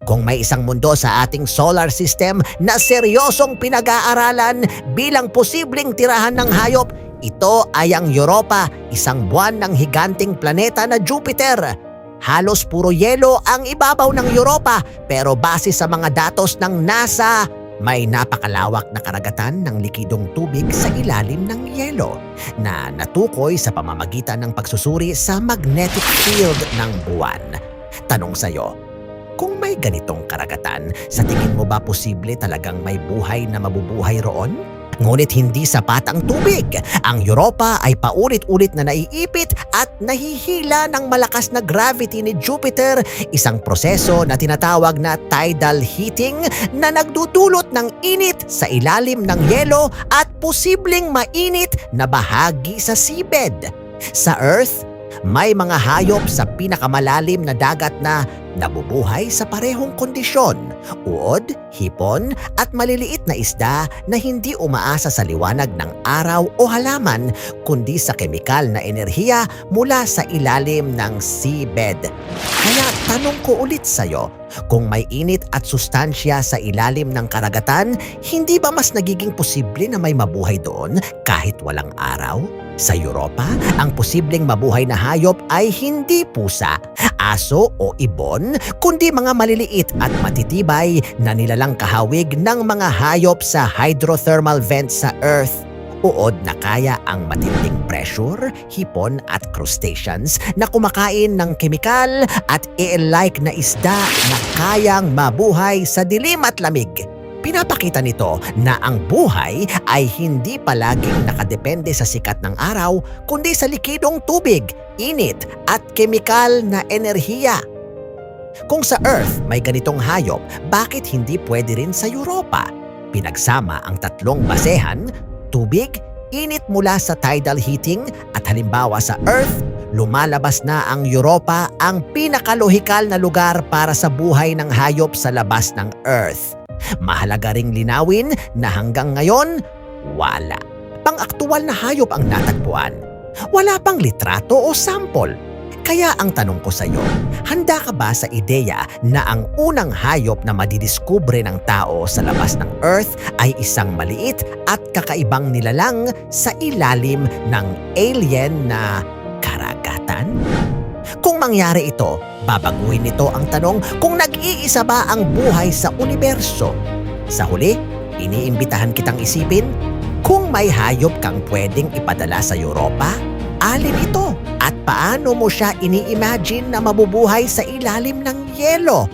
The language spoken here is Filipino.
Kung may isang mundo sa ating solar system na seryosong pinag-aaralan bilang posibleng tirahan ng hayop, ito ay ang Europa, isang buwan ng higanting planeta na Jupiter. Halos puro yelo ang ibabaw ng Europa, pero base sa mga datos ng NASA, may napakalawak na karagatan ng likidong tubig sa ilalim ng yelo na natukoy sa pamamagitan ng pagsusuri sa magnetic field ng buwan. Tanong sa'yo, kung may ganitong karagatan, sa tingin mo ba posible talagang may buhay na mabubuhay roon? Ngunit hindi sapat ang tubig. Ang Europa ay paulit-ulit na naiipit at nahihila ng malakas na gravity ni Jupiter, isang proseso na tinatawag na tidal heating na nagdudulot ng init sa ilalim ng yelo at posibleng mainit na bahagi sa seabed. Sa Earth, may mga hayop sa pinakamalalim na dagat na nabubuhay sa parehong kondisyon, uod, hipon at maliliit na isda na hindi umaasa sa liwanag ng araw o halaman kundi sa kemikal na enerhiya mula sa ilalim ng seabed. Kaya tanong ko ulit sa'yo, kung may init at sustansya sa ilalim ng karagatan, hindi ba mas nagiging posible na may mabuhay doon kahit walang araw? Sa Europa, ang posibleng mabuhay na hayop ay hindi pusa, aso o ibon, kundi mga maliliit at matitibay na nilalang kahawig ng mga hayop sa hydrothermal vents sa Earth. Uod na kaya ang matinding pressure, hipon at crustaceans na kumakain ng kemikal at eel-like na isda na kayang mabuhay sa dilim at lamig. Pinapakita nito na ang buhay ay hindi palaging nakadepende sa sikat ng araw kundi sa likidong tubig, init at kemikal na enerhiya. Kung sa Earth may ganitong hayop, bakit hindi pwede rin sa Europa? Pinagsama ang tatlong basehan, tubig, init mula sa tidal heating at halimbawa sa Earth, lumalabas na ang Europa ang pinakalohikal na lugar para sa buhay ng hayop sa labas ng Earth. Mahalaga ring linawin na hanggang ngayon, wala pang aktual na hayop ang natagpuan. Wala pang litrato o sample. Kaya ang tanong ko sa iyo, handa ka ba sa ideya na ang unang hayop na madidiskubre ng tao sa labas ng Earth ay isang maliit at kakaibang nilalang sa ilalim ng alien na karagatan? Kung mangyari ito, babaguhin nito ang tanong kung nag-iisa ba ang buhay sa universo. Sa huli, iniimbitahan kitang isipin, kung may hayop kang pwedeng ipadala sa Europa, alin ito at paano mo siya ini-imagine na mabubuhay sa ilalim ng yelo?